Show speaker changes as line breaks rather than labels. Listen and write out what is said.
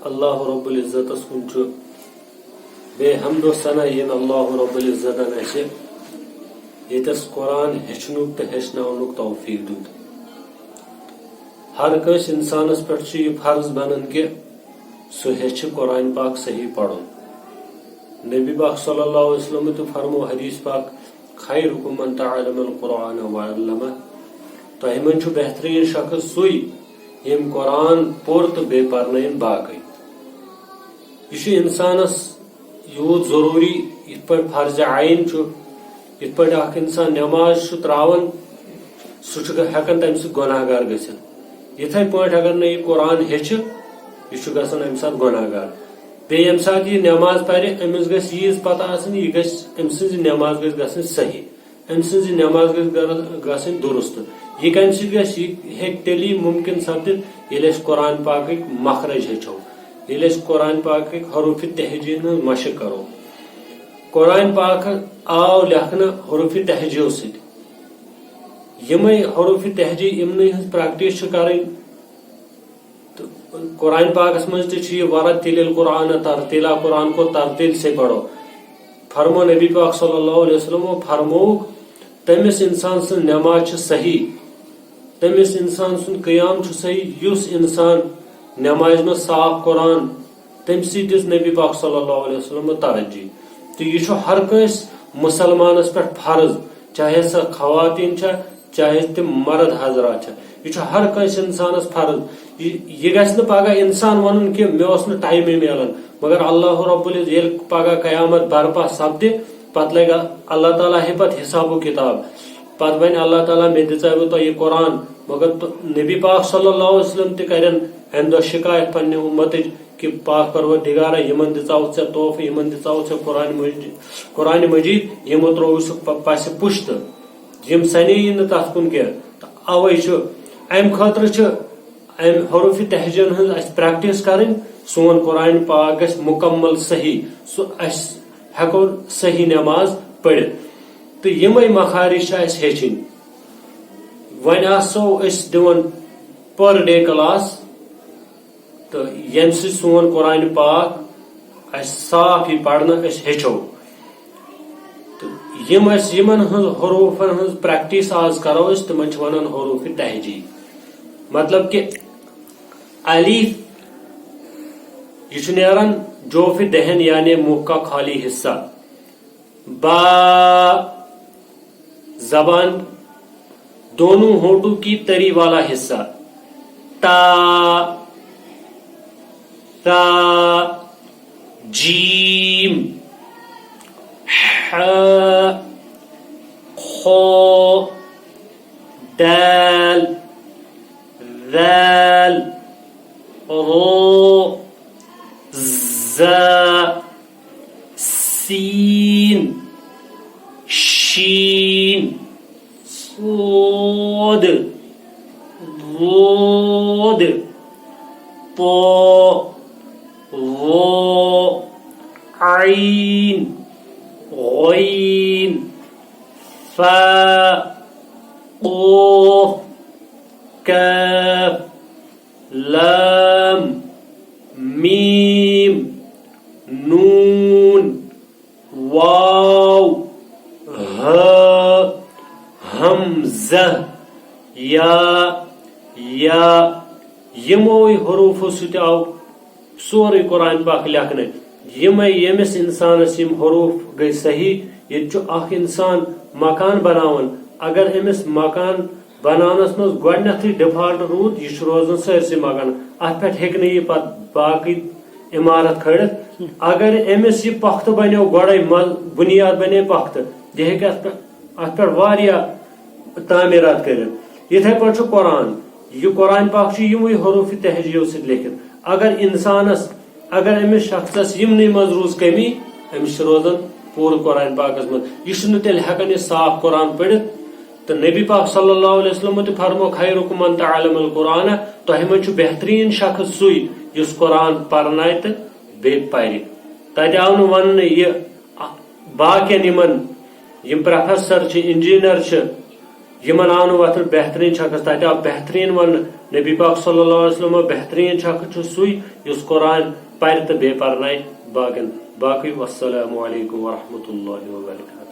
अल्लाह रब्बुल इज्जतस कुन छु बे हमदो सना यन अल्लाह रब्बुल इज्जतन असे येतस कुरान हेचनुक त हेचनावनुक तौफीक दुत। हर कस इंसानस पे यह फर्ज बनन कि सह हेच कुरान पाक सही पढ़ुन। नबी पाक सल्लल्लाहु अलैहि वसल्लम तो फरमो हदीस पाक खैरुकुम मन तअल्लमल कुरान व अल्लमा, तह मन छु बेहतरीन शख्स सुई यम कुरान पोर तो बे परनयन बाकी। यह इंसानस यूत जरूरी इत पर फर्ज आइन छु, इत पर अख इंसान नमाज छु त्रावन सह हेकन तम सह गुनाहगार गसित। इथे पाट अगर न यह कुरान हेच यह गसान अम साथ गुनाहगार। बे यम साथ यह नमाज पढ़े अमिस गस यीज पता आसन यह गस अम सज नमाज गस गसन सही, अम सज नमाज गस गसन दुरुस्त। यह कम सत गस हेक तेली मुमकिन सपदित येले कुरान पाक मखरज हेचो, येले कुरान पाक हरूफ तहजीन मशक करो। कुरान पाक आव लेखन हरूफ तहजीओ सत। यमे हरूफ तहजी इमन हज प्रैक्टिस करें तो कुरान पाकस मज तो वरद तिल कुरान तरतीला, कुरान को तरतील से पढ़ो। फरमो नबी पाक सल्लल्लाहु अलैहि वसल्लम फरमो तमिस इंसान सुन नमाज सही, तमिस इंसान सुन क़याम सही युस इंसान नमाज में साफ कुरान तम दिस नबी पाक सल्लल्लाहु अलैहि वसल्लम तरजी। तो यह हर कस मुसलमानस पे फर्ज, चाहे सह खवातीन चाहे तम मर्द हजरात, यह हर कस इंसानस फर्ज। यह गस पगह इंसान वन कि मे टाइम मिलान, मगर अल्लाह रब्बुल इज्जत पगह कयामत बरपा सपदि पत लगे अल्लाह ताला हे पत हिसाब किताब, पत वन अल्लाह ताला मे दिचाव तो यह कुरान। मगर नबी पाक सल्लल्लाहु अलैहि वसल्लम तन अम दो शिकायत पन्ने उम्मत कि पाक परवरदिगारा यमन दिचाव ऐ तोहफे, यमन दिचाव ऐ कुरान मजीद, यमो त्रो पस पुश्त, यम सने तथ कुन कह। अवे अम खतर अम हरूफ तहजीन हज प्रैक्टिस करें, सोन कुरान पाक गस मुकम्मल सही, हेको सही नमाज पढ़। तो यमे मखारिज हेचिन। वन आसो दिवन पर डे क्लास, तो यम सोन कुरान पाक साफ ही पढ़ना हेचो। तो यमन हरूफन हज प्रैक्टिस आज करो तमन वन हरूफ तहजी। मतलब कि अलीफ यह नेरान जोफ दहन यानी मुंह का खाली हिस्सा। बा जबान दोनों होठों की तरी वाला हिस्सा। ता ता जीम ह खो दाल ذال رو زا سين شين صاد ضاد طاء ظاء عين غين فاء قاف كاف لام ميم نون واو ها همزة या यमो हरूफ सो सोरे कुरान पाक लेखन। यमिस इंसानस यम हरूफ गई सही। ये इंसान मकान बनावन, अगर अमिस मकान बनानस मज गोडनथी डिफॉल्ट रूद यह रोजन सरसे मकान, अत पे हेक यह पत बाकी इमारत खड़ित। अगर अमिस यह पख्त बनो गोड़े बुनियाद बने पख्त, यह हेक अत पे वारिया तामीरात कर। इथे पे कुरान, यह कुरान पाक यमो हरूफ तहजीओ सत लिखित। अगर इंसानस अगर अमिस शख्सस यमन मज रूज कमी, अमिस रोजन पूर कुरान पाकस मज यह तेल हेकन साफ कुरान पढ़ित। तो नबी पाक सल्लल्लाहु अलैहि वसल्लम तो फरमो खैरुकुम मन तअल्लमल कुरान, तह मज बेहतरीन शख्स सुई युस कुरान परनाय तो बे परि। तत आव न वन यह बाकियन यम प्रोफेसर इंजीनियर यमन आव वथन बेहतरीन शख्स तत आव बेहतरीन वन नबी पाक सल्लल्लाहु अलैहि वसल्लम बेहतरीन शख्स सुई युस कुरान पर तो बे परनाय बाकी वस्सलामु अलैकुम व रहमतुल्लाहि व बरकातुहू।